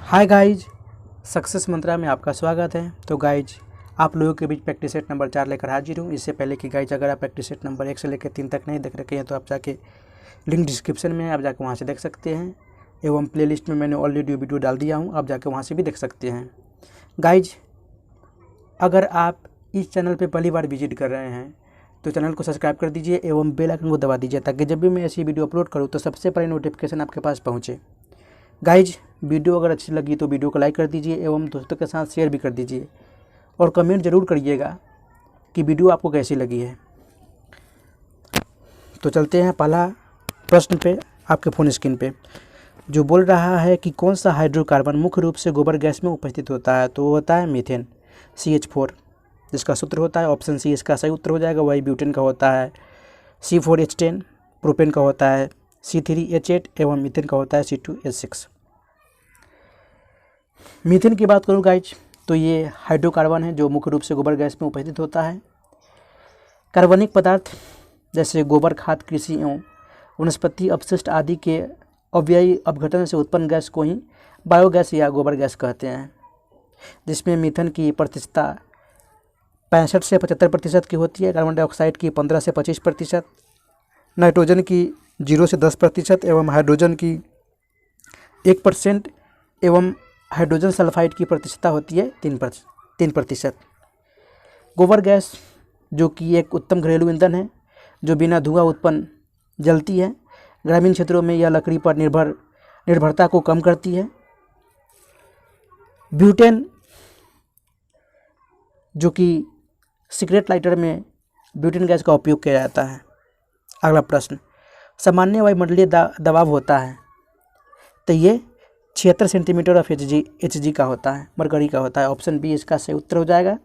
Hi guys, success मंत्रा में आपका स्वागत है। तो गाइज, आप लोगों के बीच प्रैक्टिस सेट नंबर 4 लेकर हाजिर हूँ। इससे पहले कि गाइज अगर आप प्रैक्टिस सेट नंबर 1 से लेकर 3 तक नहीं देख रखे हैं तो आप जाके लिंक डिस्क्रिप्शन में है, आप जाके वहाँ से देख सकते हैं। एवं प्लेलिस्ट में मैंने ऑलरेडी वीडियो डाल दिया हूँ, आप जाके वहाँ से भी देख सकते हैं। गाइज, अगर आप इस चैनल पर पहली बार विजिट कर रहे हैं तो चैनल को सब्सक्राइब कर दीजिए एवं बेल आइकन को दबा दीजिए ताकि जब भी मैं ऐसी वीडियो अपलोड करूँ तो सबसे पहले नोटिफिकेशन आपके पास पहुँचे। गाइज, वीडियो अगर अच्छी लगी तो वीडियो को लाइक कर दीजिए एवं दोस्तों के साथ शेयर भी कर दीजिए और कमेंट ज़रूर करिएगा कि वीडियो आपको कैसी लगी है। तो चलते हैं पहला प्रश्न पे आपके फ़ोन स्क्रीन पे, जो बोल रहा है कि कौन सा हाइड्रोकार्बन मुख्य रूप से गोबर गैस में उपस्थित होता है। तो वो होता है मीथेन CH4, जिसका सूत्र होता है ऑप्शन सी इसका सही उत्तर हो जाएगा। वही ब्यूटेन का होता है C4H10, प्रोपेन का होता है C3H8 एवं मीथेन का होता है C2H6। मीथेन की बात करूँ गाइज तो ये हाइड्रोकार्बन है जो मुख्य रूप से गोबर गैस में उपस्थित होता है। कार्बनिक पदार्थ जैसे गोबर खाद, कृषि एवं वनस्पति अपशिष्ट आदि के अव्ययी अपघटन से उत्पन्न गैस को ही बायोगैस या गोबर गैस कहते हैं, जिसमें मीथेन की प्रतिशतता 65 से 75% की होती है, कार्बन डाइऑक्साइड की 15 से 25%, नाइट्रोजन की 0 से 10% एवं हाइड्रोजन की 1% एवं हाइड्रोजन सल्फाइड की प्रतिशतता होती है 3%। गोबर गैस जो कि एक उत्तम घरेलू ईंधन है जो बिना धुआं उत्पन्न जलती है। ग्रामीण क्षेत्रों में यह लकड़ी पर निर्भरता को कम करती है। ब्यूटेन जो कि सिगरेट लाइटर में ब्यूटेन गैस का उपयोग किया जाता है। अगला प्रश्न, सामान्य वायुमंडलीय दबाव होता है तो ये 76 सेंटीमीटर ऑफ Hg का होता है, मरकरी का होता है। ऑप्शन बी इसका सही उत्तर हो जाएगा।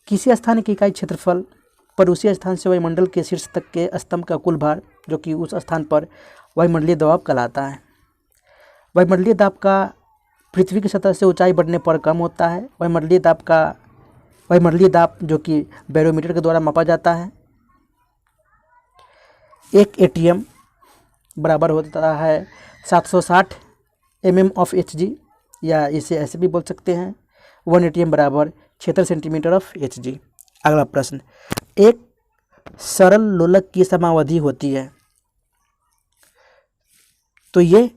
किसी स्थान की इकाई क्षेत्रफल पर उसी स्थान से वायुमंडल के शीर्ष तक के स्तंभ का कुल भार जो कि उस स्थान पर वायुमंडलीय दबाव कहलाता है। वायुमंडलीय दाब का पृथ्वी की सतह से ऊंचाई बढ़ने पर कम होता है। वायुमंडलीय दाब जो कि बैरोमीटर के द्वारा मापा जाता है। 1 ATM बराबर होता है 760 mm ऑफ Hg, या इसे ऐसे भी बोल सकते हैं 1 ATM बराबर 76 सेंटीमीटर ऑफ Hg। अगला प्रश्न, एक सरल लोलक की समावधि होती है तो ये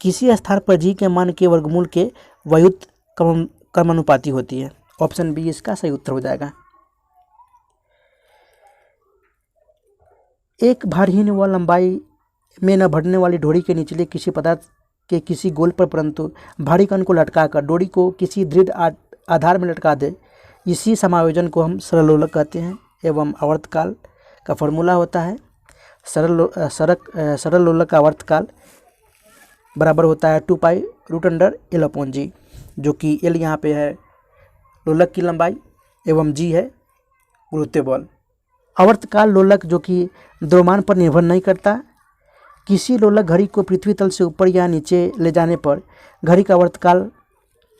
किसी स्थान पर G के मान के वर्गमूल के व्युत क्रमानुपाती होती है। ऑप्शन बी इसका सही उत्तर हो जाएगा। एक भारहीन व लंबाई में न बढ़ने वाली डोरी के निचले किसी पदार्थ के किसी गोल पर परंतु भारी कण को लटकाकर डोरी को किसी दृढ़ आधार में लटका दे, इसी समायोजन को हम सरलोलक कहते हैं। एवं आवर्तकाल का फॉर्मूला होता है सरल लोलक का आवर्तकाल बराबर होता है 2 पाई √L/G, जो कि L यहाँ पे है लोलक की लंबाई एवं G है गुरुत्वीय बल। आवर्तकाल लोलक जो कि द्रव्यमान पर निर्भर नहीं करता। किसी लोलक घड़ी को पृथ्वी तल से ऊपर या नीचे ले जाने पर घड़ी का आवर्तकाल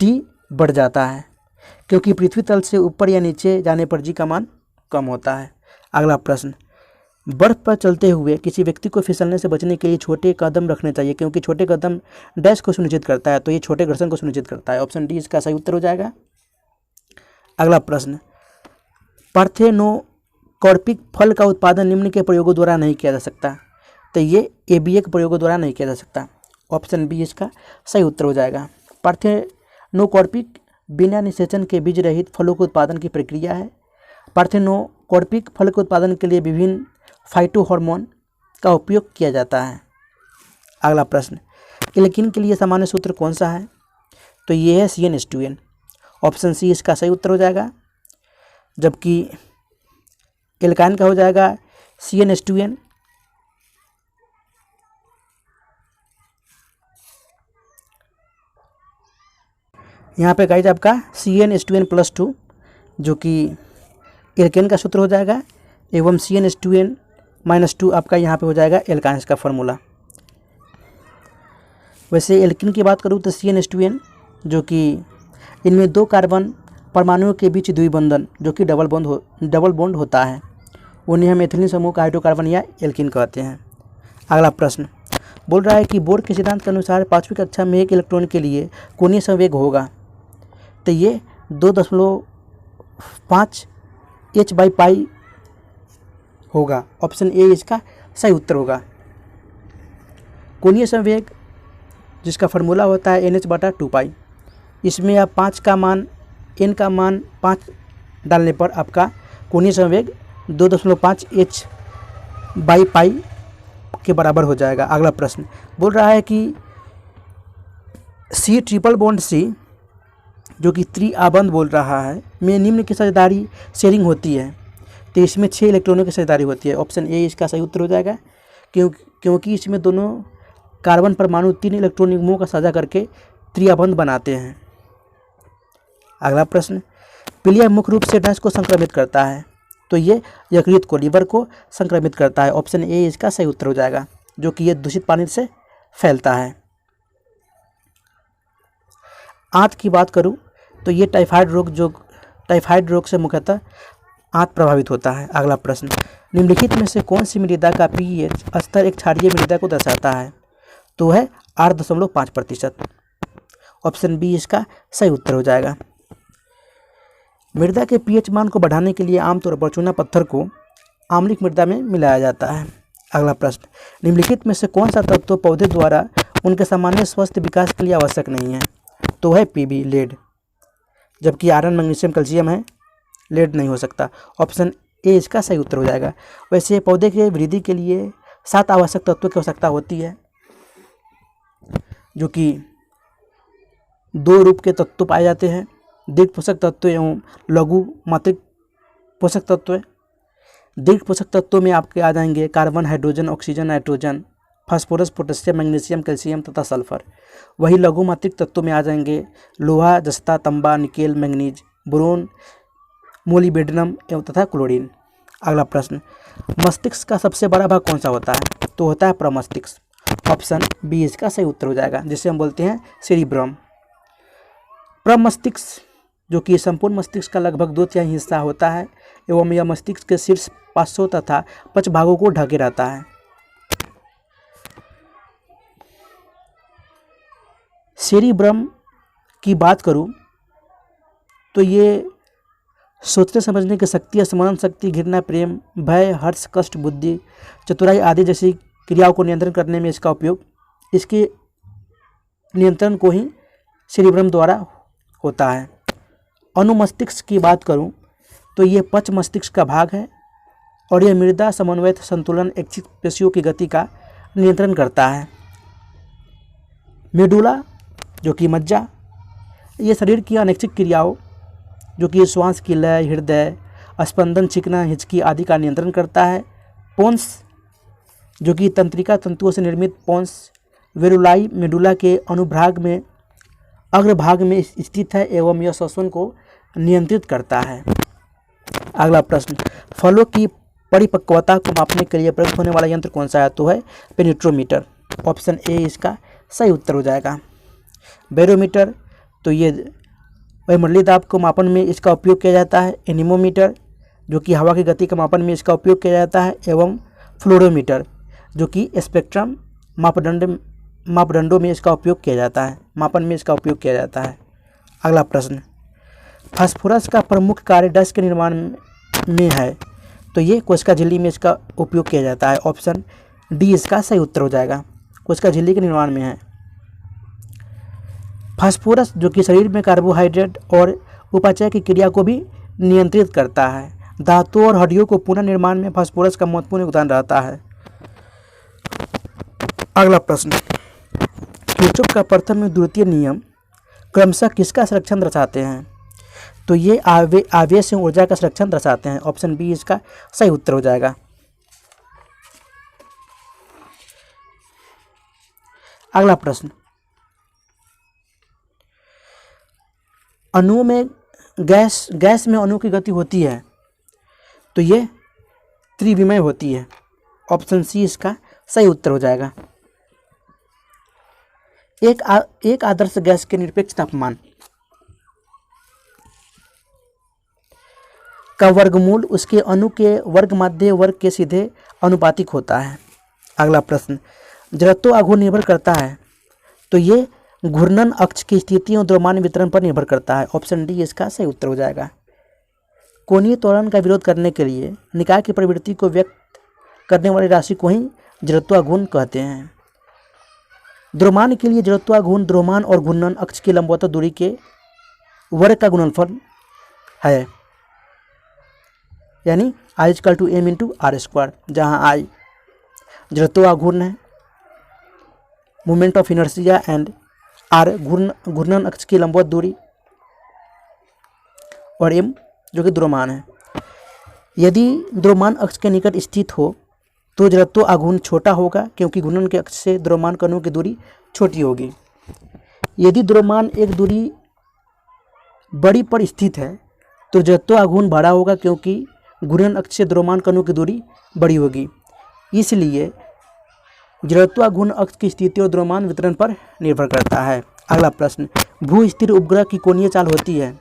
T बढ़ जाता है, क्योंकि पृथ्वी तल से ऊपर या नीचे जाने पर G का मान कम होता है। अगला प्रश्न, बर्फ पर चलते हुए किसी व्यक्ति को फिसलने से बचने के लिए छोटे कदम रखने चाहिए, क्योंकि छोटे कदम डैश को सुनिश्चित करता है, तो ये छोटे घर्षण को सुनिश्चित करता है। ऑप्शन डी इसका सही उत्तर हो जाएगा। अगला प्रश्न, पार्थेनोकॉर्पिक फल का उत्पादन निम्न के प्रयोगों द्वारा नहीं किया जा सकता, तो ये ABA के प्रयोगों द्वारा नहीं किया जा सकता। ऑप्शन बी इसका सही उत्तर हो जाएगा। पार्थेनोकॉर्पिक बिना निषेचन के बीज रहित फलों के उत्पादन की प्रक्रिया है। पार्थेनोकॉर्पिक फल के उत्पादन के लिए विभिन्न फाइटोहार्मोन का उपयोग किया जाता है। अगला प्रश्न, एल्कीन के लिए सामान्य सूत्र कौन सा है। तो ये है CnH2n। ऑप्शन सी इसका सही उत्तर हो जाएगा, जबकि एल्काइन का हो जाएगा CnH2n। यहाँ पे गाइज आपका CnH2n+2 जो कि एल्केन का सूत्र हो जाएगा एवं CnH2n-2 आपका यहाँ पे हो जाएगा एल्काइंस का फॉर्मूला। वैसे एल्किन की बात करूँ तो CnH2n जो कि इनमें 2 कार्बन परमाणुओं के बीच द्विबंधन जो कि डबल बॉन्ड होता है, उन्हें हम एथिलीन समूह का हाइड्रोकार्बन या एल्किन कहते हैं। अगला प्रश्न, बोल रहा है कि बोर के सिद्धांत के अनुसार 5वीं कक्षा में एक इलेक्ट्रॉन के लिए कोणीय संवेग होगा, तो ये 2.5 h/पाई होगा। ऑप्शन ए इसका सही उत्तर होगा। कोणीय संवेग जिसका फार्मूला होता है NH/2 इसमें आप n का मान 5 डालने पर आपका कोणीय संवेग 2.5 h/पाई के बराबर हो जाएगा। अगला प्रश्न बोल रहा है कि C ट्रिपल बॉन्ड C जो कि त्रिआबंध बोल रहा है में निम्न की साझेदारी शेयरिंग होती है, तो इसमें 6 इलेक्ट्रॉनों की साझेदारी होती है। ऑप्शन ए इसका सही उत्तर हो जाएगा, क्योंकि इसमें दोनों कार्बन परमाणु 3 इलेक्ट्रॉन युग्मों का साझा करके त्रिआबंध बनाते हैं। अगला प्रश्न, पीलिया मुख्य रूप से डैश को संक्रमित करता है, तो ये यकृत को, लीवर को संक्रमित करता है। ऑप्शन ए इसका सही उत्तर हो जाएगा, जो कि ये दूषित पानी से फैलता है। आंत की बात करूं तो ये टाइफाइड रोग से मुख्यतः आंत प्रभावित होता है। अगला प्रश्न, निम्नलिखित में से कौन सी मृदा का पीएच स्तर एक क्षारीय मृदा को दर्शाता है, तो है 8.5%। ऑप्शन बी इसका सही उत्तर हो जाएगा। मृदा के पीएच मान को बढ़ाने के लिए आमतौर पर चूना पत्थर को आम्लिक मृदा में मिलाया जाता है। अगला प्रश्न, निम्नलिखित में से कौन सा तत्व पौधे द्वारा उनके सामान्य स्वस्थ विकास के लिए आवश्यक नहीं है, तो है पीबी लेड, जबकि आयरन मैग्नीशियम कैल्शियम है, लेड नहीं हो सकता। ऑप्शन ए इसका सही उत्तर हो जाएगा। वैसे पौधे के वृद्धि के लिए 7 आवश्यक तत्वों की आवश्यकता होती है, जो कि 2 रूप के तत्व पाए जाते हैं, दीर्घ पोषक तत्व एवं लघु मात्रिक पोषक तत्व। दीर्घ पोषक तत्वों में आपके आ जाएंगे carbon, hydrogen, oxygen, nitrogen, phosphorus, potassium, magnesium, calcium तथा सल्फर। वही लघु मात्रिक तत्वों में आ जाएंगे लोहा, जस्ता, तांबा, निकेल, मैंगनीज, बोरोन, मोलिब्डेनम एवं तथा क्लोरीन। अगला प्रश्न, मस्तिष्क का सबसे बड़ा भाग कौन सा होता है, तो होता है प्रमस्तिष्क। ऑप्शन बी इसका सही उत्तर हो जाएगा, जिसे हम बोलते हैं सेरिब्रम। प्रमस्तिष्क जो कि संपूर्ण मस्तिष्क का लगभग 2/3 हिस्सा होता है एवं यह मस्तिष्क के शीर्ष पार्श्व तथा पक्ष भागों को ढके रहता है। सेरिब्रम की बात करूं तो ये सोचने समझने की शक्ति, स्मरण शक्ति, घृणा, प्रेम, भय, हर्ष, कष्ट, बुद्धि, चतुराई आदि जैसी क्रियाओं को नियंत्रण करने में इसका उपयोग, इसके नियंत्रण को ही सेरिब्रम द्वारा होता है। अनुमस्तिष्क की बात करूं तो ये पक्ष मस्तिष्क का भाग है और यह मृदा समन्वय, संतुलन, इच्छित पेशियों की गति का नियंत्रण करता है। मेडुला जो कि मज्जा, ये शरीर की अनैच्छिक क्रियाओं जो कि श्वास की लय, हृदय स्पंदन, चिकना, हिचकी आदि का नियंत्रण करता है। पोन्स जो कि तंत्रिका तंतुओं से निर्मित पोन्स वेरुलाई मेडुला के अनुभाग में अग्रभाग में स्थित है एवं यह श्वसन को नियंत्रित करता है। अगला प्रश्न, फलों की परिपक्वता को मापने के लिए प्रयुक्त होने वाला यंत्र कौन सा है, तो है पेनिट्रोमीटर। ऑप्शन ए इसका सही उत्तर हो जाएगा। बैरोमीटर तो ये वायुमंडलीय दाब को मापन में इसका उपयोग किया जाता है। एनीमोमीटर जो कि हवा की गति के मापन में इसका उपयोग किया जाता है एवं फ्लोरोमीटर जो कि स्पेक्ट्रम मापदंडों में इसका उपयोग किया जाता है, मापन में इसका उपयोग किया जाता है। अगला प्रश्न, फास्फोरस का प्रमुख कार्य डस्ट के निर्माण में है, तो ये कोशिका झिल्ली में इसका उपयोग किया जाता है। ऑप्शन डी इसका सही उत्तर हो जाएगा, कोशिका झिल्ली के निर्माण में है। फास्फोरस जो कि शरीर में कार्बोहाइड्रेट और उपापचय की क्रिया को भी नियंत्रित करता है। धातुओं और हड्डियों को पुनर्निर्माण में फास्फोरस का महत्वपूर्ण योगदान रहता है। अगला प्रश्न, किरचॉफ का प्रथम एवं द्वितीय नियम क्रमशः किसका संरक्षण दर्शाते हैं, तो ये आवेश एवं ऊर्जा का संरक्षण दर्शाते हैं। ऑप्शन बी इसका सही उत्तर हो जाएगा। अगला प्रश्न, अणुओं में गैस में अणु की गति होती है, तो ये त्रिविमीय होती है। ऑप्शन सी इसका सही उत्तर हो जाएगा। एक आदर्श गैस के निरपेक्ष तापमान का वर्गमूल उसके अणु के वर्ग माध्य वर्ग के सीधे अनुपातिक होता है। अगला प्रश्न, जड़त्व आघूर्ण निर्भर करता है, तो ये घूर्णन अक्ष की स्थिति और द्रव्यमान वितरण पर निर्भर करता है। ऑप्शन डी इसका सही उत्तर हो जाएगा। कोणीय त्वरण का विरोध करने के लिए निकाय की प्रवृत्ति को व्यक्त करने वाली राशि को ही जड़त्वाघूर्ण कहते हैं। द्रव्यमान के लिए जड़त्वाघूर्ण द्रव्यमान और घूर्णन अक्ष की लंबवत दूरी के वर्ग का गुणनफल है, यानी I = m × r², जहाँ I जड़त्वाघूर्ण है, moment of inertia, and r घूर्णन अक्ष की लंबवत दूरी, और m जो कि द्रव्यमान है। यदि द्रव्यमान अक्ष के निकट स्थित हो तो जड़त्व आघूर्ण छोटा होगा, क्योंकि घूर्णन के अक्ष से द्रव्यमान कणों की दूरी छोटी होगी। यदि द्रव्यमान एक दूरी बड़ी पर स्थित है तो जड़त्व आघूर्ण बड़ा होगा, क्योंकि घूर्णन अक्ष से द्रव्यमान कणों की दूरी बड़ी होगी। इसलिए जड़त्वाघूर्ण अक्ष की स्थिति और द्रव्यमान वितरण पर निर्भर करता है। अगला प्रश्न, भू स्थिर उपग्रह की कोणीय चाल होती है,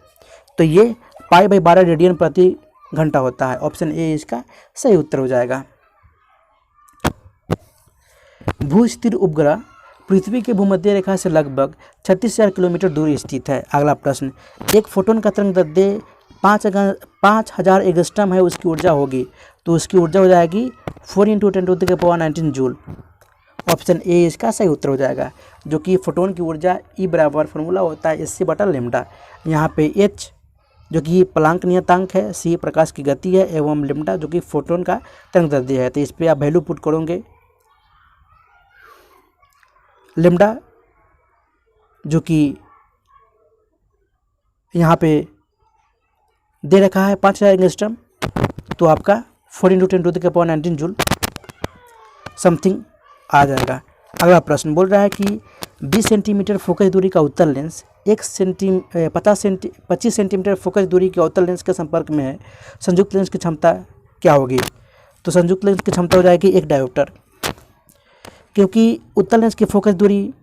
तो ये π/12 रेडियन प्रति घंटा होता है। ऑप्शन ए इसका सही उत्तर हो जाएगा। भू स्थिर उपग्रह पृथ्वी के भूमध्य रेखा से लगभग 36,000 किलोमीटर दूर स्थित है। अगला प्रश्न, एक फोटोन का तरंगदैर्ध्य 5000 एंगस्ट्रॉम है, उसकी ऊर्जा होगी, तो उसकी ऊर्जा हो जाएगी 4 × 10⁻19 जूल। ऑप्शन ए इसका सही उत्तर हो जाएगा, जो कि फोटोन की ऊर्जा E बराबर फॉर्मूला होता है hc/λ। यहाँ पे h जो कि प्लांक नियतांक है, c प्रकाश की गति है, एवं λ जो कि फोटोन का तरंगदैर्ध्य है। तो इस पर आप वैल्यू पुट करोगे, λ जो कि यहाँ पे दे रखा है 5000 एंगस्ट्रॉम, तो आपका 4 × 10⁻19 जूल समथिंग आ जाएगा। अगला प्रश्न बोल रहा है कि 20 सेंटीमीटर फोकस दूरी का उत्तल लेंस 25 सेंटीमीटर फोकस दूरी के अवतल लेंस के संपर्क में है, संयुक्त लेंस की क्षमता क्या होगी? तो संयुक्त लेंस की क्षमता हो जाएगी 1 डायोप्टर, क्योंकि उत्तल लेंस की फोकस दूरी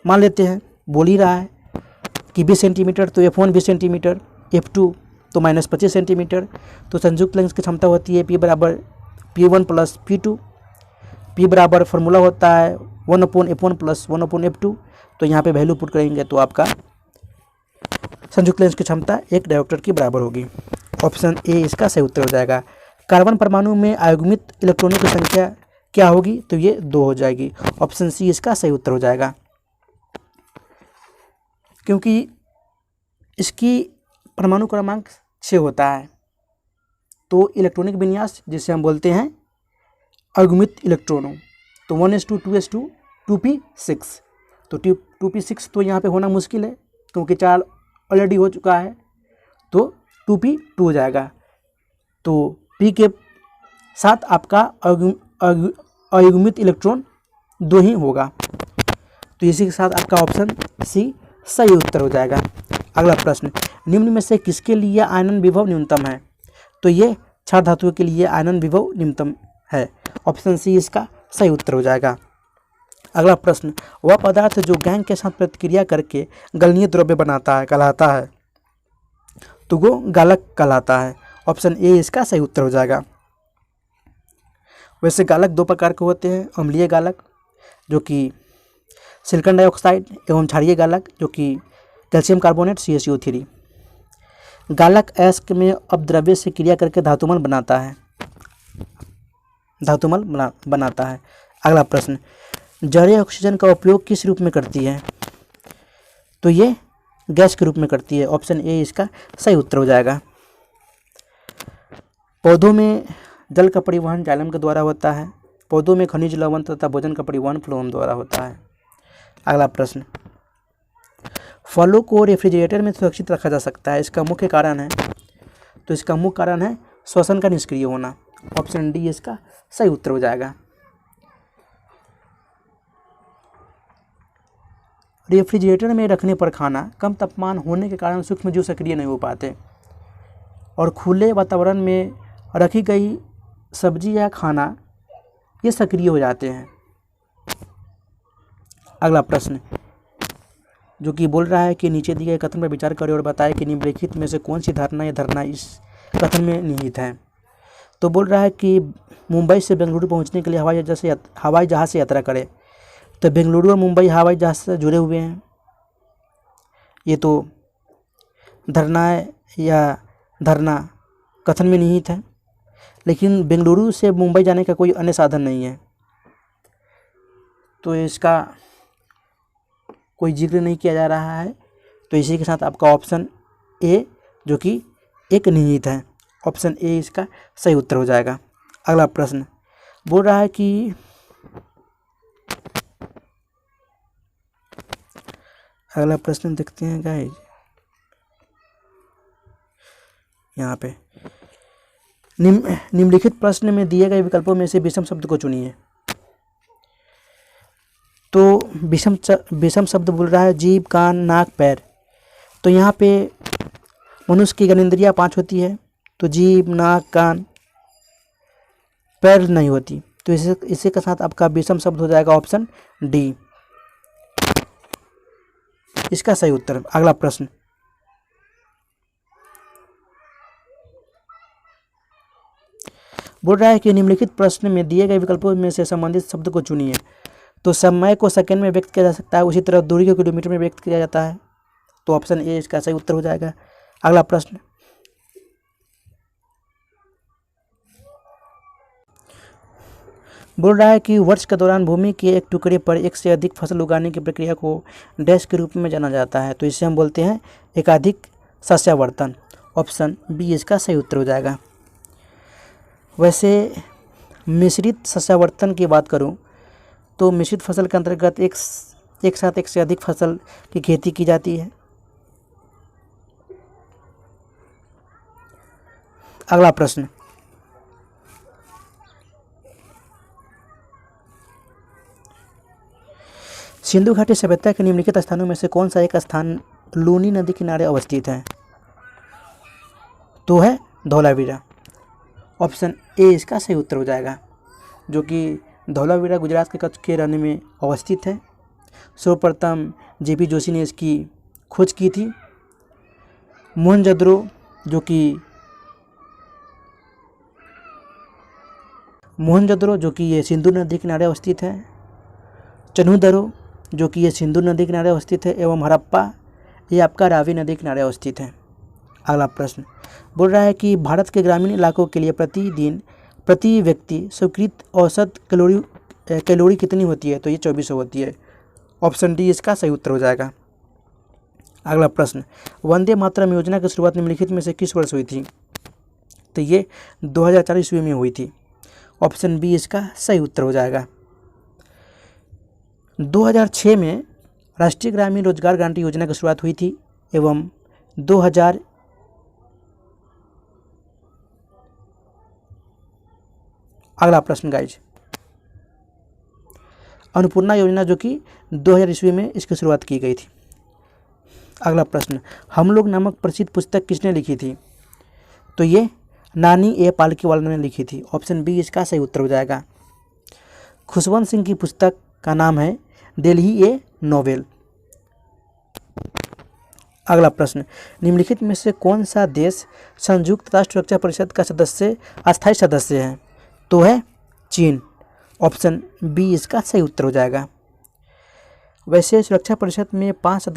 मान लेते हैं, बोल ही रहा है कि 20 सेंटीमीटर, तो f1 20 सेंटीमीटर, f2 तो -25 सेंटीमीटर। तो संयुक्त लेंस की क्षमता होती है P बराबर P1 + P2। P बराबर फॉर्मूला होता है 1/f1 + 1/f2। तो यहाँ पे वैल्यू पुट करेंगे तो आपका संयुक्त लेंस की क्षमता 1 डायोप्टर की बराबर होगी। ऑप्शन ए इसका सही उत्तर हो जाएगा। कार्बन परमाणु में आयुग्मित इलेक्ट्रॉनों की संख्या क्या होगी? तो ये 2 हो जाएगी। ऑप्शन सी इसका सही उत्तर हो जाएगा, क्योंकि इसकी परमाणु क्रमांक 6 होता है। तो इलेक्ट्रॉनिक विन्यास जिसे हम बोलते हैं आयुग्मित इलेक्ट्रॉनों, तो 1s2 2s2 2p6। तो 2p6 तो यहाँ पे होना मुश्किल है, क्योंकि 4 ऑलरेडी हो चुका है, तो 2p2 हो जाएगा। तो p के साथ आपका अयुग्मित इलेक्ट्रॉन 2 ही होगा। तो इसी के साथ आपका ऑप्शन सी सही उत्तर हो जाएगा। अगला प्रश्न, निम्न में से किसके लिए आयनन विभव न्यूनतम है? तो ये क्षार धातुओं के लिए आयनन विभव न्यूनतम है। ऑप्शन सी इसका सही उत्तर हो जाएगा। अगला प्रश्न, वह पदार्थ जो गैंग के साथ प्रतिक्रिया करके गलनीय द्रव्य बनाता है कहलाता है, तो वो गालक कहलाता है। ऑप्शन ए इसका सही उत्तर हो जाएगा। वैसे गालक 2 प्रकार के होते हैं, अम्लीय गालक जो कि सिलिकॉन डाइऑक्साइड, एवं क्षारीय गालक जो कि कैल्शियम कार्बोनेट CaCO3। गालक अयस्क में अपद्रव्य से क्रिया करके धातुमल बनाता है, बनाता है। अगला प्रश्न, जहरीले ऑक्सीजन का उपयोग किस रूप में करती है? तो ये गैस के रूप में करती है। ऑप्शन ए इसका सही उत्तर हो जाएगा। पौधों में जल का परिवहन जाइलम के द्वारा होता है। पौधों में खनिज लवण तथा भोजन का परिवहन फ्लोएम द्वारा होता है। अगला प्रश्न, फलों को रेफ्रिजरेटर में सुरक्षित रखा जा सकता है, इसका मुख्य कारण है? तो इसका मुख्य कारण है श्वसन का निष्क्रिय होना। ऑप्शन डी इसका सही उत्तर हो जाएगा। रेफ्रिजरेटर में रखने पर खाना कम तापमान होने के कारण सूक्ष्मजीव सक्रिय नहीं हो पाते, और खुले वातावरण में रखी गई सब्जी या खाना ये सक्रिय हो जाते हैं। अगला प्रश्न, जो कि बोल रहा है कि नीचे दिए गए कथन पर विचार करें और बताएं कि निम्नलिखित में से कौन सी धारणा या धारणा इस कथन में निहित है। तो बोल रहा है कि मुंबई से बेंगलुरु पहुंचने के लिए हवाई जहाज़ से यात्रा करे। तो बेंगलुरु और मुंबई हवाई जहाज़ से जुड़े हुए हैं। ये तो धरना या धरना कथन में निहित है, लेकिन बेंगलुरु से मुंबई जाने का कोई अन्य साधन नहीं है, तो इसका कोई जिक्र नहीं किया जा रहा है। तो इसी के साथ आपका ऑप्शन ए जो कि एक निहित है, ऑप्शन ए इसका सही उत्तर हो जाएगा। अगला प्रश्न बोल रहा है कि अगला प्रश्न देखते हैं गाइस, यहाँ पे निम्नलिखित प्रश्न में दिए गए विकल्पों में से विषम शब्द को चुनिए। तो विषम शब्द बोल रहा है जीभ, कान, नाक, पैर। तो यहाँ पे मनुष्य की ज्ञानेंद्रियाँ 5 होती है, तो जीभ, नाक, कान, पैर नहीं होती। तो इसी के साथ आपका विषम शब्द हो जाएगा ऑप्शन डी, इसका सही उत्तर। अगला प्रश्न बोल रहा है कि निम्नलिखित प्रश्न में दिए गए विकल्पों में से संबंधित शब्द को चुनिए। तो समय को सेकंड में व्यक्त किया जा सकता है, उसी तरह दूरी को किलोमीटर में व्यक्त किया जाता है। तो ऑप्शन ए इसका सही उत्तर हो जाएगा। अगला प्रश्न बोल रहा है कि वर्ष के दौरान भूमि के एक टुकड़े पर एक से अधिक फसल उगाने की प्रक्रिया को डैश के रूप में जाना जाता है। तो इसे हम बोलते हैं एकाधिक सस्यावर्तन। ऑप्शन बी इसका सही उत्तर हो जाएगा। वैसे मिश्रित सस्यावर्तन की बात करूं तो मिश्रित फसल के अंतर्गत एक साथ एक से अधिक फसल की खेती की जाती है। अगला प्रश्न सिंधु घाटी सभ्यता के निम्नलिखित स्थानों में से कौन सा एक स्थान लूनी नदी किनारे अवस्थित है? तो है धौलावीरा। ऑप्शन ए इसका सही उत्तर हो जाएगा, जो कि धौलावीरा गुजरात के कच्छ के रण में अवस्थित है। सर्वप्रथम जेपी जोशी ने इसकी खोज की थी। मोहनजोदड़ो जो कि ये सिंधु नदी किनारे अवस्थित है। चन्हूदरो जो कि ये सिंधु नदी किनारे अवस्थित है, एवं हड़प्पा ये आपका रावी नदी किनारे अवस्थित है। अगला प्रश्न बोल रहा है कि भारत के ग्रामीण इलाकों के लिए प्रतिदिन प्रति व्यक्ति स्वीकृत औसत कैलोरी कितनी होती है? तो ये 2400 होती है। ऑप्शन डी इसका सही उत्तर हो जाएगा। अगला प्रश्न वंदे मातरम योजना की शुरुआत निम्नलिखित में से किस वर्ष हुई थी? तो ये 2004 ईस्वी में हुई थी। ऑप्शन बी इसका सही उत्तर हो जाएगा। 2006 में राष्ट्रीय ग्रामीण रोजगार गारंटी योजना की शुरुआत हुई थी, एवं 2000 अगला प्रश्न गाइज अन्नपूर्णा योजना जो कि 2000 ईस्वी में इसकी शुरुआत की गई थी। अगला प्रश्न हम लोग नामक प्रसिद्ध पुस्तक किसने लिखी थी? तो ये नानी ए पालकीवाला ने लिखी थी। ऑप्शन बी इसका सही उत्तर हो जाएगा। खुशवंत सिंह की पुस्तक का नाम है दिल्ली ए नोवेल। अगला प्रश्न निम्नलिखित में से कौन सा देश संयुक्त राष्ट्र सुरक्षा परिषद का अस्थायी सदस्य है? तो है चीन। ऑप्शन बी इसका सही उत्तर हो जाएगा। वैसे सुरक्षा परिषद में 5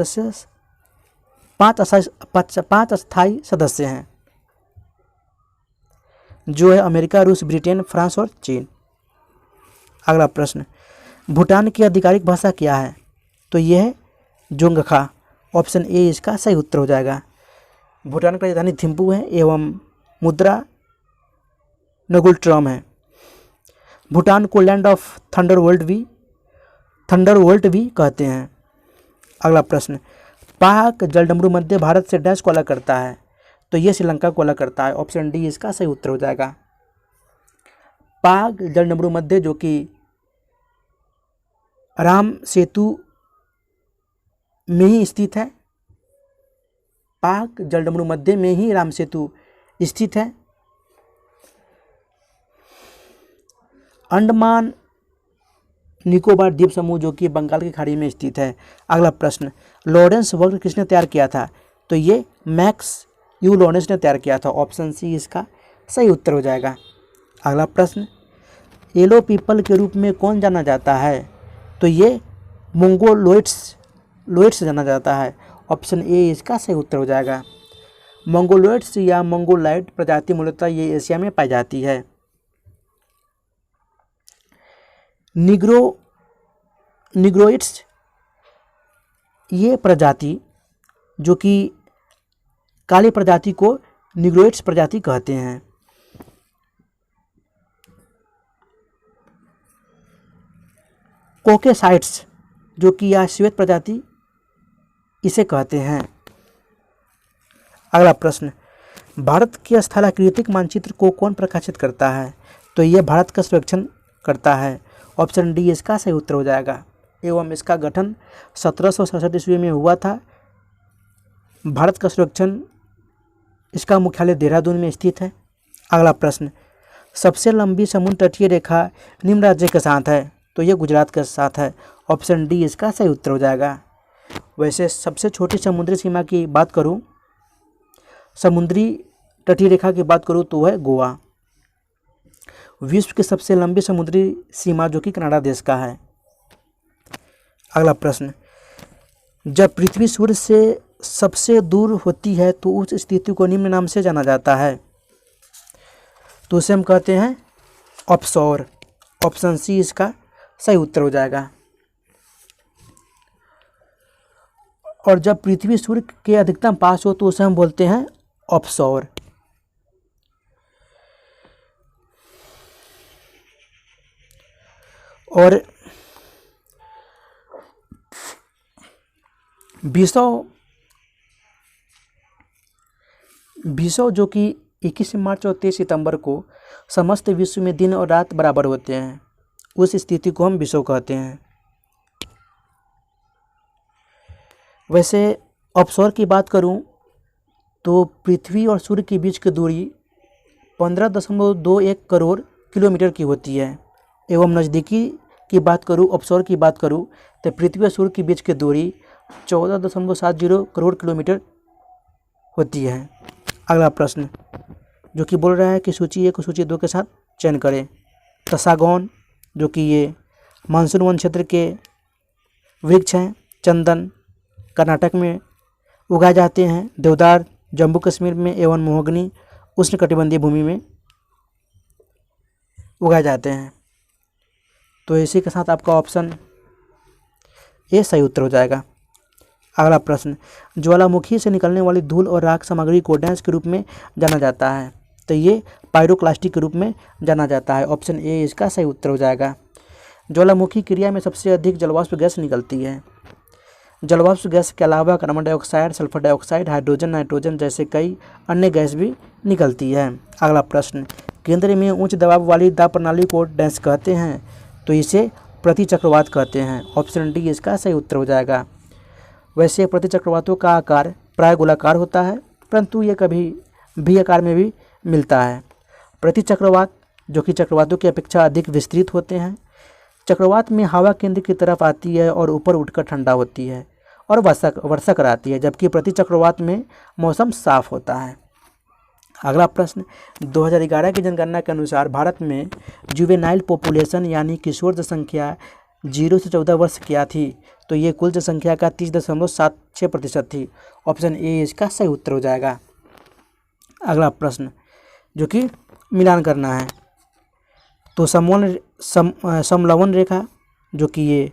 अस्थायी सदस्य हैं, जो है अमेरिका, रूस, ब्रिटेन, फ्रांस और चीन। अगला प्रश्न भूटान की आधिकारिक भाषा क्या है? तो यह है जोंगखा। ऑप्शन ए इसका सही उत्तर हो जाएगा। भूटान की राजधानी थिम्पू है, एवं मुद्रा नगुल्ट्रम है। भूटान को लैंड ऑफ थंडरबोल्ट भी कहते हैं। अगला प्रश्न पाक जलडमरू मध्य भारत से डैश को अलग करता है? तो ये श्रीलंका को अलग करता है। ऑप्शन डी इसका सही उत्तर हो जाएगा। पाक जलडमरू मध्य जो कि राम सेतु में ही स्थित है। पाक जलडमरू मध्य में ही राम सेतु स्थित है। अंडमान निकोबार द्वीप समूह जो कि बंगाल की खाड़ी में स्थित है। अगला प्रश्न लॉरेंस वक्र किसने तैयार किया था? तो ये मैक्स यू लॉरेंस ने तैयार किया था। ऑप्शन सी इसका सही उत्तर हो जाएगा। अगला प्रश्न येलो पीपल के रूप में कौन जाना जाता है? तो ये मंगोलोइड्स जाना जाता है। ऑप्शन ए इसका सही उत्तर हो जाएगा। मंगोलोइड्स या मंगोलाइड प्रजाति मूलतः ये एशिया में पाई जाती है। निग्रोइड्स ये प्रजाति जो कि काली प्रजाति को निग्रोइड्स प्रजाति कहते हैं। कोकेसाइट्स जो कि यह श्वेत प्रजाति इसे कहते हैं। अगला प्रश्न, भारत के स्थलाकृतिक मानचित्र को कौन प्रकाशित करता है? तो यह भारत का सर्वेक्षण करता है। ऑप्शन डी इसका सही उत्तर हो जाएगा। एवं इसका गठन 1767 ईस्वी में हुआ था। भारत का सर्वेक्षण, इसका मुख्यालय देहरादून में स्थित है। अगला प्रश्न, सबसे लंबी समुद्र तटीय रेखा निम्न राज्य के साथ है? तो यह गुजरात के साथ है। ऑप्शन डी इसका सही उत्तर हो जाएगा। वैसे सबसे छोटी समुद्री सीमा की बात करूं, समुद्री तटीय रेखा की बात करूं तो वह गोवा। विश्व की सबसे लंबी समुद्री सीमा जो कि कनाडा देश का है। अगला प्रश्न, जब पृथ्वी सूर्य से सबसे दूर होती है तो उस स्थिति को निम्न नाम से जाना जाता है? तो उसे हम कहते हैं ऑफशोर। ऑप्शन सी इसका सही उत्तर हो जाएगा। और जब पृथ्वी सूर्य के अधिकतम पास हो तो उसे हम बोलते हैं ऑफशोर। और विषव जो कि 21 मार्च और 23 सितंबर को समस्त विश्व में दिन और रात बराबर होते हैं, उस स्थिति को हम विषव कहते हैं। वैसे ऑफशोर की बात करूं तो पृथ्वी और सूर्य के बीच की दूरी 15.21 करोड़ किलोमीटर की होती है। एवं नज़दीकी की बात करूं, ऑफशोर की बात करूं तो पृथ्वी और सूर्य के बीच की दूरी 14.70 करोड़ किलोमीटर होती है। अगला प्रश्न जो कि बोल रहा है कि सूची 1 और सूची 2 के साथ चयन करें। तो सागौन जो कि ये मानसून वन क्षेत्र के वृक्ष हैं। चंदन कर्नाटक में उगाए जाते हैं। देवदार जम्मू कश्मीर में एवं महोगनी उष्णकटिबंधीय भूमि में उगाए जाते हैं। तो इसी के साथ आपका ऑप्शन ए सही उत्तर हो जाएगा। अगला प्रश्न, ज्वालामुखी से निकलने वाली धूल और राख सामग्री को डैश के रूप में जाना जाता है? तो ये पायरोक्लास्टिक के रूप में जाना जाता है। ऑप्शन ए इसका सही उत्तर हो जाएगा। ज्वालामुखी क्रिया में सबसे अधिक जलवाष्प गैस निकलती है। जलवाष्प गैस के अलावा carbon dioxide, sulphur dioxide, hydrogen, nitrogen जैसे कई अन्य गैस भी निकलती है। अगला प्रश्न, केंद्र में उच्च दबाव वाली दाब प्रणाली को डैश कहते हैं? तो इसे प्रतिचक्रवात कहते हैं। ऑप्शन डी इसका सही उत्तर हो जाएगा। वैसे प्रतिचक्रवातों का आकार प्राय गोलाकार होता है, परंतु ये कभी भी आकार में भी मिलता है। प्रतिचक्रवात जो कि चक्रवातों की अपेक्षा अधिक विस्तृत होते हैं। चक्रवात में हवा केंद्र की तरफ आती है और ऊपर उठकर ठंडा होती है और वर्षा कराती है, जबकि प्रतिचक्रवात में मौसम साफ होता है। अगला प्रश्न, 2011 की जनगणना के अनुसार भारत में जुवेनाइल पॉपुलेशन यानी किशोर जनसंख्या 0 से 14 वर्ष क्या थी? तो ये कुल जनसंख्या का 30.76% थी। ऑप्शन ए इसका सही उत्तर हो जाएगा। अगला प्रश्न जो कि मिलान करना है, तो समलवन रेखा जो कि ये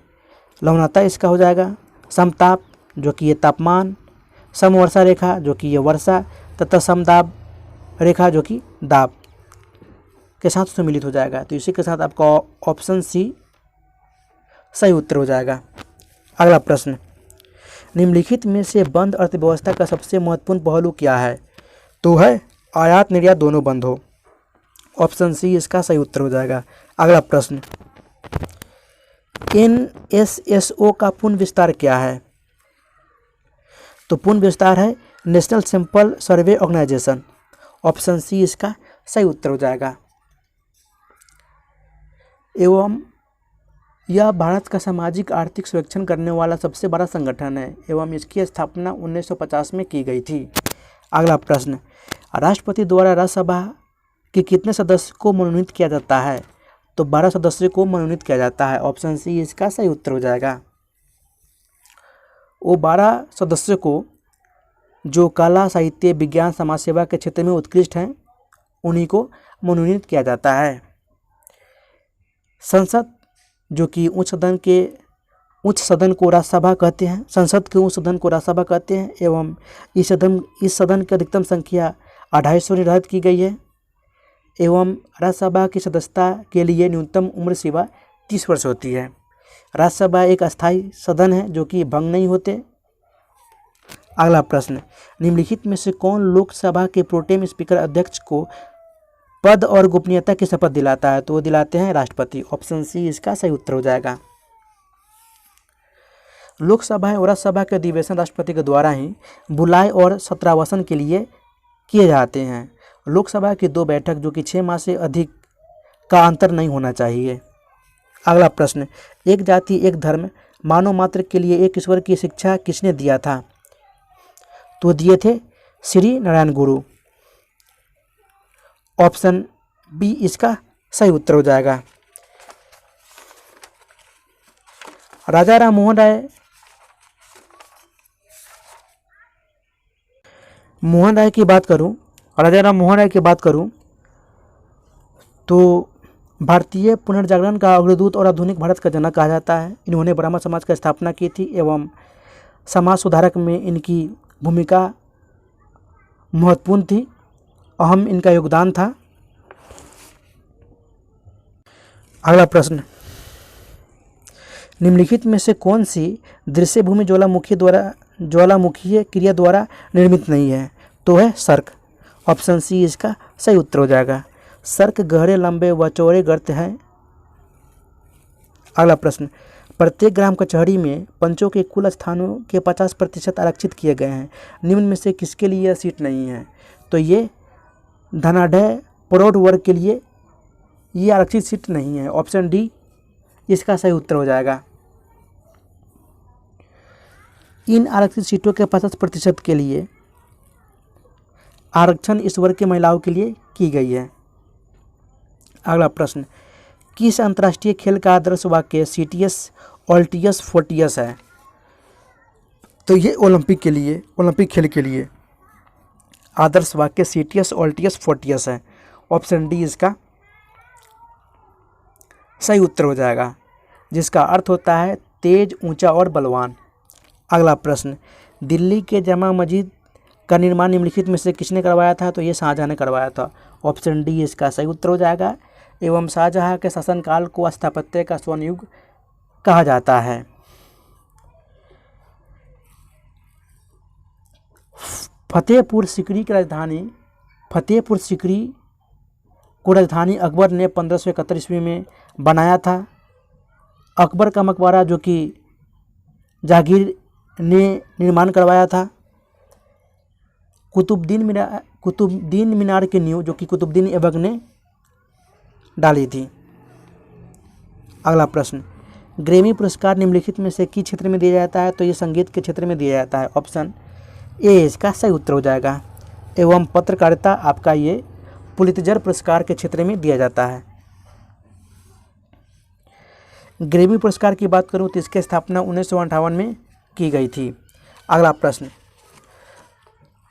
लवणता इसका हो जाएगा। समताप जो कि ये तापमान, समवर्षा रेखा जो कि ये वर्षा, तथा समदाब रेखा जो कि दाब के साथ सम्मिलित हो जाएगा। तो इसी के साथ आपका ऑप्शन सी सही उत्तर हो जाएगा। अगला प्रश्न, निम्नलिखित में से बंद अर्थव्यवस्था का सबसे महत्वपूर्ण पहलू क्या है? तो है आयात निर्यात दोनों बंद हो। ऑप्शन सी इसका सही उत्तर हो जाएगा। अगला प्रश्न, NSSO का पूर्ण विस्तार क्या है? तो पूर्ण विस्तार है national sample survey organisation. Option C इसका सही उत्तर हो जाएगा। एवं यह भारत का सामाजिक आर्थिक सर्वेक्षण करने वाला सबसे बड़ा संगठन है एवं इसकी स्थापना 1950 में की गई थी। अगला प्रश्न, राष्ट्रपति द्वारा राज्यसभा के कितने सदस्य को मनोनीत किया जाता है? तो 12 सदस्यों को मनोनीत किया जाता है। ऑप्शन सी इसका सही उत्तर हो जाएगा। वो 12 सदस्यों को जो कला, साहित्य, विज्ञान, समाज सेवा के क्षेत्र में उत्कृष्ट हैं उन्हीं को मनोनीत किया जाता है। संसद जो कि उच्च सदन को राज्यसभा कहते हैं, संसद के उच्च सदन को राज्यसभा कहते हैं एवं इस सदन की अधिकतम संख्या 250 निर्धारित की गई है एवं राज्यसभा की सदस्यता के लिए न्यूनतम उम्र सीमा 30 वर्ष होती है। राज्यसभा एक अस्थायी सदन है जो कि भंग नहीं होते। अगला प्रश्न, निम्नलिखित में से कौन लोकसभा के प्रोटेम स्पीकर अध्यक्ष को पद और गोपनीयता की शपथ दिलाता है? तो वो दिलाते हैं राष्ट्रपति। ऑप्शन सी इसका सही उत्तर हो जाएगा। लोकसभा और राज्यसभा के अधिवेशन राष्ट्रपति के द्वारा ही बुलाए और सत्रावसान के लिए किए जाते हैं। लोकसभा की 2 बैठक जो कि 6 माह से अधिक का अंतर नहीं होना चाहिए। अगला प्रश्न, एक जाति एक धर्म मानव मात्र के लिए एक ईश्वर की शिक्षा किसने दिया था? तो दिए थे श्री नारायण गुरु। ऑप्शन बी इसका सही उत्तर हो जाएगा। राजा राम मोहन राय की बात करूं, राजा राम मोहन राय की बात करूं तो भारतीय पुनर्जागरण का अग्रदूत और आधुनिक भारत का जनक कहा जाता है। इन्होंने ब्राह्मण समाज की स्थापना की थी एवं समाज सुधारक में इनकी भूमिका महत्वपूर्ण थी, अहम इनका योगदान था। अगला प्रश्न, निम्नलिखित में से कौन सी दृश्य भूमि ज्वालामुखीय क्रिया द्वारा निर्मित नहीं है? तो है सर्क। ऑप्शन सी इसका सही उत्तर हो जाएगा। सर्क गहरे, लंबे व चौड़े गर्त हैं। अगला प्रश्न, प्रत्येक ग्राम कचहरी में पंचों के कुल स्थानों के 50% आरक्षित किए गए हैं। निम्न में से किसके लिए यह सीट नहीं है? तो ये धनाढ़ प्रौढ़ वर्ग के लिए ये आरक्षित सीट नहीं है। ऑप्शन डी इसका सही उत्तर हो जाएगा। इन आरक्षित सीटों के 50% के लिए आरक्षण इस वर्ग की महिलाओं के लिए की गई है। अगला प्रश्न, किस अंतर्राष्ट्रीय खेल का आदर्श वाक्य सीटियस ऑल्टियस फोर्टियस है? तो ये ओलंपिक खेल के लिए आदर्श वाक्य सीटियस ऑल्टियस फोर्टियस है। ऑप्शन डी इसका सही उत्तर हो जाएगा, जिसका अर्थ होता है तेज, ऊंचा और बलवान। अगला प्रश्न, दिल्ली के जामा मस्जिद का निर्माण निम्नलिखित में से किसने करवाया था? तो ये शाहजहां ने करवाया था। ऑप्शन डी इसका सही उत्तर हो जाएगा। एवं शाहजहां के शासनकाल को स्थापत्य का स्वर्ण युग कहा जाता है। फतेहपुर सीकरी को राजधानी अकबर ने 1571 ईस्वी में बनाया था। अकबर का मकबरा जो कि जहांगीर ने निर्माण करवाया था। कुतुबुद्दीन मीनार की नींव जो कि कुतुबुद्दीन ऐबक ने डाली थी। अगला प्रश्न, ग्रैमी पुरस्कार निम्नलिखित में से किस क्षेत्र में दिया जाता है? तो ये संगीत के क्षेत्र में दिया जाता है। ऑप्शन ए इसका सही उत्तर हो जाएगा। एवं पत्रकारिता आपका ये पुलित्जर पुरस्कार के क्षेत्र में दिया जाता है। ग्रैमी पुरस्कार की बात करूं तो इसकी स्थापना 1958 में की गई थी। अगला प्रश्न,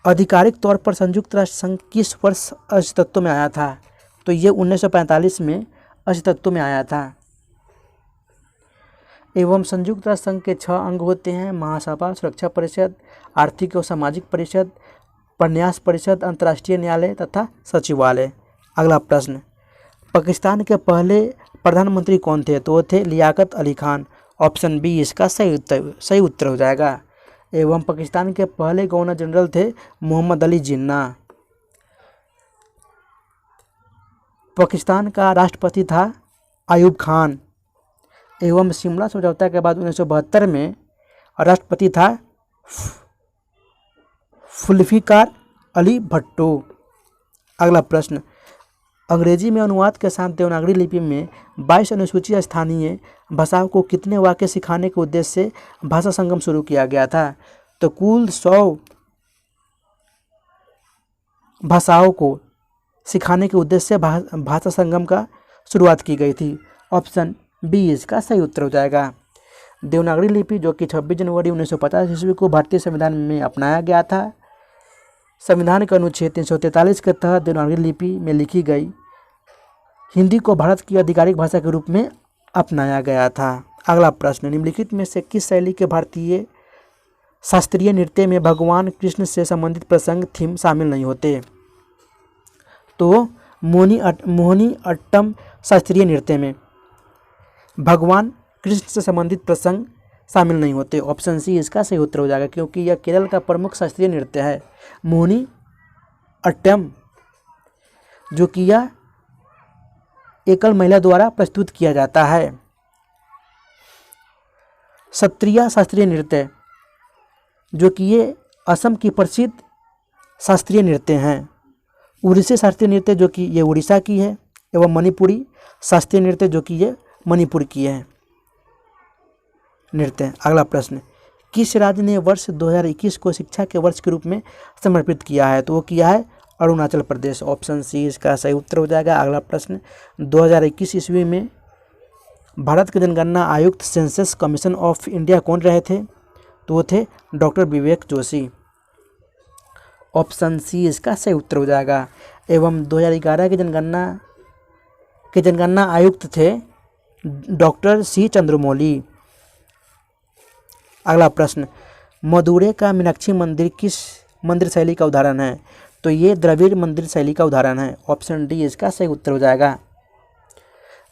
आधिकारिक तौर पर संयुक्त राष्ट्र संघ किस वर्ष अस्तित्व में आया था? तो ये 1945 में अस्तित्व में आया था। एवं संयुक्त राष्ट्र संघ के 6 अंग होते हैं: महासभा, सुरक्षा परिषद, आर्थिक और सामाजिक परिषद, प्रन्यास परिषद, अंतर्राष्ट्रीय न्यायालय तथा सचिवालय। अगला प्रश्न, पाकिस्तान के पहले प्रधानमंत्री कौन थे? तो वो थे लियाकत अली खान। ऑप्शन बी इसका सही उत्तर हो जाएगा। एवं पाकिस्तान के पहले गवर्नर जनरल थे मोहम्मद अली जिन्ना। पाकिस्तान का राष्ट्रपति था अयूब खान। एवं शिमला समझौता के बाद 1972 में राष्ट्रपति था जुल्फिकार अली भुट्टो। अगला प्रश्न, अंग्रेजी में अनुवाद के साथ देवनागरी लिपि में 22 अनुसूचित स्थानीय भाषाओं को कितने वाक्य सिखाने के उद्देश्य से भाषा संगम शुरू किया गया था? तो कुल 100 भाषाओं को सिखाने के उद्देश्य से भाषा संगम का शुरुआत की गई थी। ऑप्शन बी इसका सही उत्तर हो जाएगा। देवनागरी लिपि जो कि 26 जनवरी 1950 ईस्वी को भारतीय संविधान में अपनाया गया था। संविधान के अनुच्छेद 343 के तहत देवनागरी लिपि में लिखी गई हिंदी को भारत की आधिकारिक भाषा के रूप में अपनाया गया था। अगला प्रश्न, निम्नलिखित में से किस शैली के भारतीय शास्त्रीय नृत्य में भगवान कृष्ण से संबंधित प्रसंग थीम शामिल नहीं होते? तो मोहिनी अट्टम शास्त्रीय नृत्य में भगवान कृष्ण से संबंधित प्रसंग शामिल नहीं होते। ऑप्शन सी इसका सही उत्तर हो जाएगा, क्योंकि यह केरल का प्रमुख शास्त्रीय नृत्य है। मोहिनी अट्टम जो कि यह एकल महिला द्वारा प्रस्तुत किया जाता है। सत्रिया शास्त्रीय नृत्य जो कि ये असम की प्रसिद्ध शास्त्रीय नृत्य हैं। उड़ीसी शास्त्रीय नृत्य जो कि ये उड़ीसा की है, एवं मणिपुरी शास्त्रीय नृत्य जो कि ये मणिपुर की है नृत्य। अगला प्रश्न, किस राज्य ने वर्ष 2021 को शिक्षा के वर्ष के रूप में समर्पित किया है? तो वो किया है अरुणाचल प्रदेश। ऑप्शन सी इसका सही उत्तर हो जाएगा। अगला प्रश्न, 2021 ईस्वी में भारत के जनगणना आयुक्त सेंसस कमीशन ऑफ इंडिया कौन रहे थे? तो वो थे doctor Vivek Joshi. Option C इसका सही उत्तर हो जाएगा। एवं 2011 के जनगणना आयुक्त थे डॉक्टर सी चंद्रमौली। अगला प्रश्न, मदुरै का मीनाक्षी मंदिर किस मंदिर शैली का उदाहरण है? तो ये द्रविड़ मंदिर शैली का उदाहरण है। ऑप्शन डी इसका सही उत्तर हो जाएगा,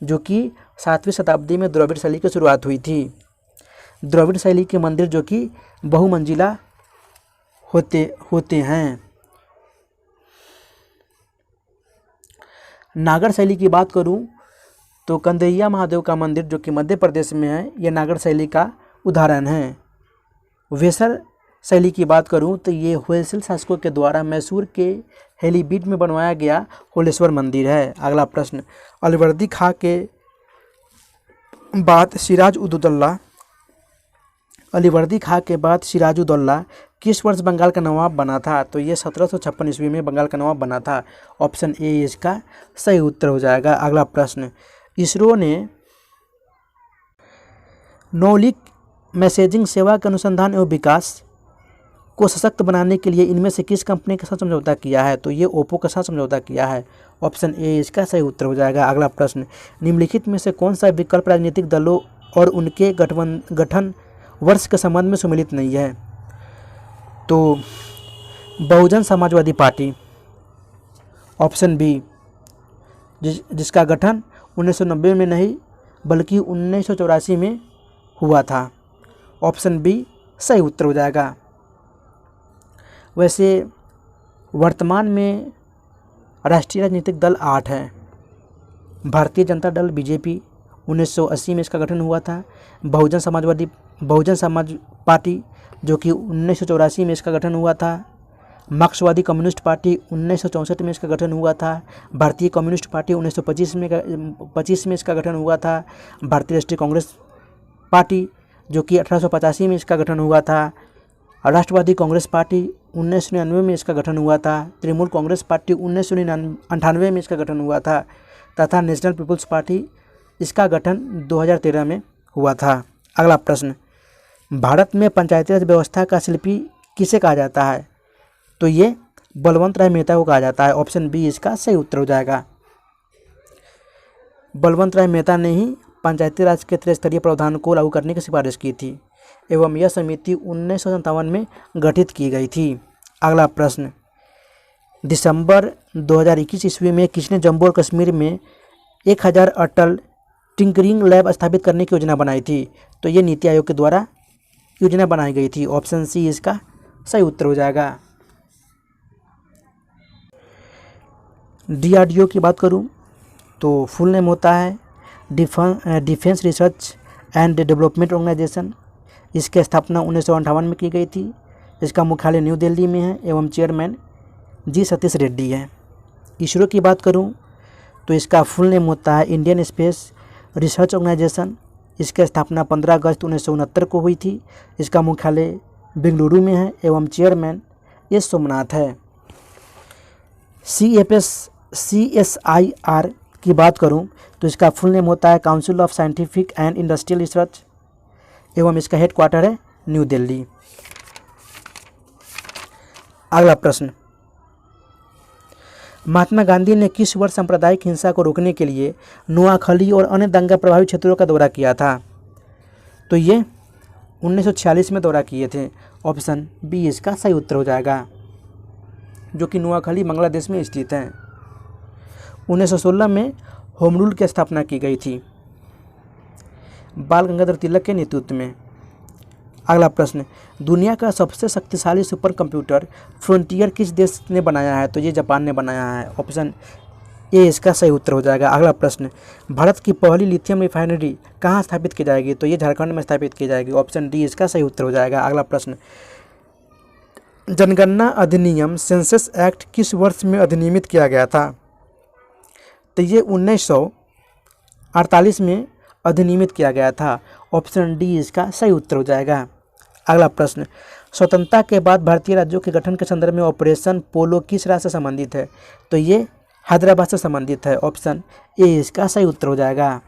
जो कि 7वीं शताब्दी में द्रविड़ शैली की शुरुआत हुई थी। द्रविड़ शैली के मंदिर जो कि बहुमंजिला होते हैं। नागर शैली की बात करूं तो कंदैया महादेव का मंदिर जो कि मध्य प्रदेश में है, यह नागर शैली का उदाहरण है। वेसर शैली की बात करूं तो ये होयसल शासकों के द्वारा मैसूर के हेलीबीड में बनवाया गया होलेश्वर मंदिर है। अगला प्रश्न, अलीवर्दी खां के बाद सिराजुद्दौला किस वर्ष बंगाल का नवाब बना था? तो ये 1756 ईस्वी में बंगाल का नवाब बना था। ऑप्शन ए इसका सही उत्तर हो जाएगा। अगला प्रश्न, इसरो ने नौलिक मैसेजिंग सेवा के अनुसंधान एवं विकास को सशक्त बनाने के लिए इनमें से किस कंपनी के साथ समझौता किया है? तो ये ओप्पो के साथ समझौता किया है। ऑप्शन ए इसका सही उत्तर हो जाएगा। अगला प्रश्न, निम्नलिखित में से कौन सा विकल्प राजनीतिक दलों और उनके गठन वर्ष के संबंध में सम्मिलित नहीं है? तो Bahujan Samajwadi party. Option B जिसका गठन 1990 में नहीं बल्कि 1984 में हुआ था। ऑप्शन बी सही उत्तर हो जाएगा। वैसे वर्तमान में राष्ट्रीय राजनीतिक दल 8 हैं। भारतीय जनता दल बीजेपी 1980 में इसका गठन हुआ था। बहुजन समाज पार्टी जो कि 1984 में इसका गठन हुआ था। मार्क्सवादी कम्युनिस्ट पार्टी 1964 में इसका गठन हुआ था। भारतीय कम्युनिस्ट पार्टी 1925 में इसका गठन हुआ था। भारतीय राष्ट्रीय कांग्रेस पार्टी जो कि 1885 में इसका गठन हुआ था। राष्ट्रवादी कांग्रेस पार्टी 1999 में इसका गठन हुआ था। तृणमूल कांग्रेस पार्टी 1998 में इसका गठन हुआ था तथा नेशनल पीपुल्स पार्टी इसका गठन 2013 में हुआ था। अगला प्रश्न, भारत में पंचायती राज व्यवस्था का शिल्पी किसे कहा जाता है? तो ये बलवंत राय मेहता को कहा जाता है। ऑप्शन बी इसका सही उत्तर हो जाएगा। बलवंत राय मेहता ने ही पंचायती राज के त्रिस्तरीय प्रावधान को लागू करने की सिफारिश की थी एवं यह समिति 1957 में गठित की गई थी। अगला प्रश्न, दिसंबर 2021 ईस्वी में किसने जम्मू और कश्मीर में 1000 अटल टिंकरिंग लैब स्थापित करने की योजना बनाई थी? तो ये नीति आयोग के द्वारा योजना बनाई गई थी। ऑप्शन सी इसका सही उत्तर हो जाएगा। DRDO की बात करूं तो फुल नेम होता है defence research and development organisation. इसकी स्थापना 1958 में की गई थी। इसका मुख्यालय न्यू दिल्ली में है एवं चेयरमैन जी सतीश रेड्डी है। इसरो की बात करूं तो इसका फुल नेम होता है इंडियन स्पेस रिसर्च ऑर्गेनाइजेशन। इसकी स्थापना 15 अगस्त 1969 को हुई थी। इसका मुख्यालय बेंगलुरु में है एवं चेयरमैन एस सोमनाथ है। CSIR की बात करूं तो इसका फुल नेम होता है council of scientific and industrial research एवं इसका हेडक्वार्टर है न्यू दिल्ली। अगला प्रश्न, महात्मा गांधी ने किस वर्ष सांप्रदायिक हिंसा को रोकने के लिए नोआखली और अन्य दंगा प्रभावित क्षेत्रों का दौरा किया था? तो ये 1946 में दौरा किए थे। ऑप्शन बी इसका सही उत्तर हो जाएगा, जो कि नोआखली बांग्लादेश में स्थित है। 1916 में होम रूल की स्थापना की गई थी बाल गंगाधर तिलक के नेतृत्व में। अगला प्रश्न, दुनिया का सबसे शक्तिशाली सुपर कंप्यूटर फ्रंटियर किस देश ने बनाया है? तो ये जापान ने बनाया है। ऑप्शन ए इसका सही उत्तर हो जाएगा। अगला प्रश्न, भारत की पहली लिथियम रिफाइनरी कहाँ स्थापित की जाएगी? तो ये झारखंड में स्थापित की जाएगी। ऑप्शन डी इसका सही उत्तर हो जाएगा। अगला प्रश्न, जनगणना अधिनियम सेंसस एक्ट किस वर्ष में अधिनियमित किया गया था? तो ये 1948 में अधिनियमित किया गया था। ऑप्शन डी इसका सही उत्तर हो जाएगा। अगला प्रश्न, स्वतंत्रता के बाद भारतीय राज्यों के गठन के संदर्भ में ऑपरेशन पोलो किस राज्य से संबंधित है? तो ये हैदराबाद से संबंधित है। ऑप्शन ए इसका सही उत्तर हो जाएगा।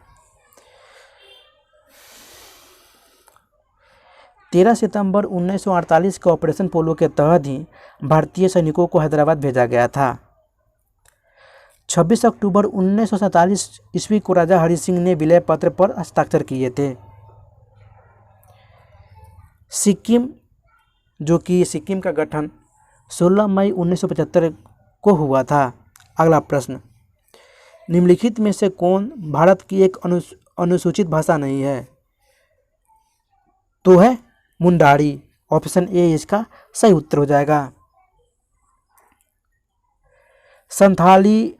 13 सितंबर 1948 के ऑपरेशन पोलो के तहत ही भारतीय सैनिकों को हैदराबाद भेजा गया था। 26 अक्टूबर 1947 ईस्वी को राजा हरि सिंह ने विलय पत्र पर हस्ताक्षर किए थे। सिक्किम, जो कि सिक्किम का गठन 16 मई 1975 को हुआ था। अगला प्रश्न, निम्नलिखित में से कौन भारत की एक अनुसूचित भाषा नहीं है? तो है मुंडारी। ऑप्शन ए इसका सही उत्तर हो जाएगा। संथाली,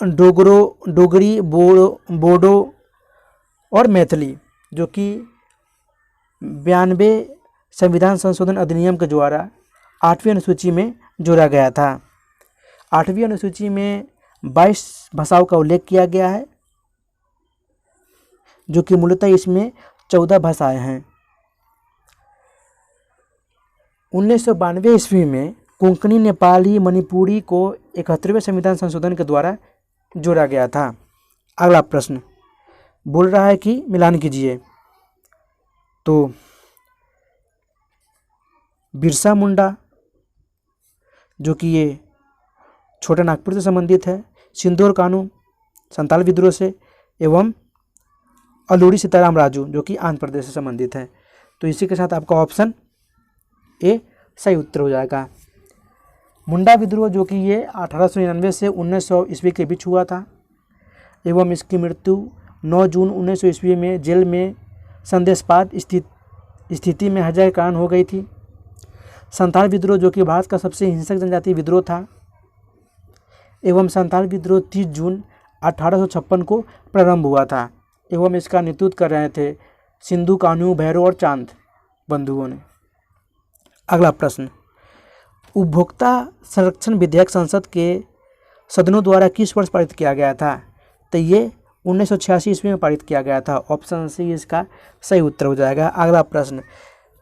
डोगरी, बोडो और मैथिली, जो कि 92 संविधान संशोधन अधिनियम के द्वारा 8वीं अनुसूची में जोड़ा गया था। 8वीं अनुसूची में 22 भाषाओं का उल्लेख किया गया है, जो कि मूलतः इसमें 14 भाषाएं हैं। 1992 ईस्वी में कोंकणी, नेपाली, मणिपुरी को 71वें संविधान संशोधन के द्वारा जोड़ा गया था। अगला प्रश्न बोल रहा है कि मिलान कीजिए। तो बिरसा मुंडा, जो कि ये छोटा नागपुर से संबंधित है, सिंदूर कानू संताल विद्रोह से, एवं अलूरी सीताराम राजू, जो कि आंध्र प्रदेश से संबंधित है। तो इसी के साथ आपका ऑप्शन ए सही उत्तर हो जाएगा। मुंडा विद्रोह, जो कि ये 1899 से 1900 ईस्वी के बीच हुआ था, एवं इसकी मृत्यु 9 जून 1900 ईस्वी में जेल में संदेशपात स्थिति में हत्या के कारण हो गई थी। संथाल विद्रोह, जो कि भारत का सबसे हिंसक जनजातीय विद्रोह था, एवं संथाल विद्रोह 30 जून 1856 को प्रारंभ हुआ था, एवं इसका नेतृत्व कर रहे थे सिंधु कान्हू, भैरव और चांद बंधुओं ने। अगला प्रश्न, उपभोक्ता संरक्षण विधेयक संसद के सदनों द्वारा किस वर्ष पारित किया गया था? तो ये 1986 ईस्वी में पारित किया गया था। ऑप्शन सी इसका सही उत्तर हो जाएगा। अगला प्रश्न,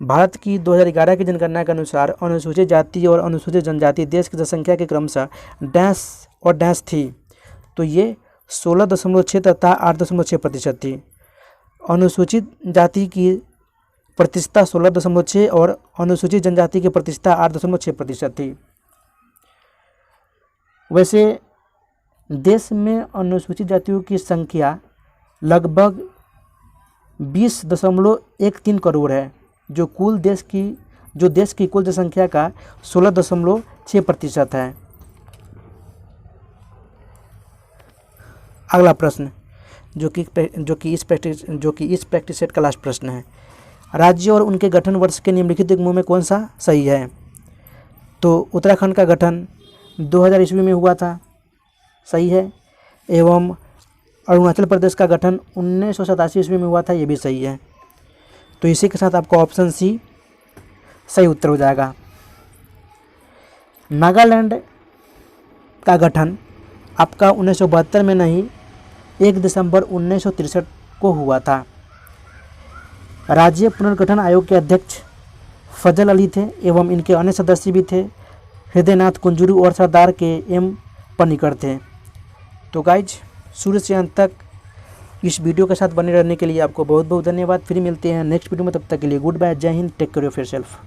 भारत की 2011 की जनगणना के अनुसार अनुसूचित जाति और अनुसूचित जनजाति देश की जनसंख्या के क्रमशः डैश और डैश थी। तो ये 16.6 तथा 8.6% थी। अनुसूचित जाति की प्रतिशतता 16.6 और अनुसूचित जनजाति की प्रतिशतता 8.6% थी। वैसे देश में अनुसूचित जातियों की संख्या लगभग 20.13 करोड़ है, जो देश की कुल जनसंख्या का 16.6% है। अगला प्रश्न, जो कि इस प्रैक्टिस सेट का लास्ट प्रश्न है। राज्य और उनके गठन वर्ष के निम्नलिखित युग्मों में कौन सा सही है? तो उत्तराखंड का गठन 2000 ईस्वी में हुआ था, सही है। एवं अरुणाचल प्रदेश का गठन 1987 ईस्वी में हुआ था, ये भी सही है। तो इसी के साथ आपका ऑप्शन सी सही उत्तर हो जाएगा। नागालैंड का गठन आपका 1972 में नहीं, 1 दिसंबर 1963 को हुआ था। राज्य पुनर्गठन आयोग के अध्यक्ष फजल अली थे, एवं इनके अन्य सदस्य भी थे हृदयनाथ कुंजरू और सरदार के एम पनिकर थे। तो गाइज शुरू से अंत तक इस वीडियो के साथ बने रहने के लिए आपको बहुत बहुत धन्यवाद। फिर मिलते हैं नेक्स्ट वीडियो में, तब तक के लिए goodbye, Jai Hind, take care of yourself.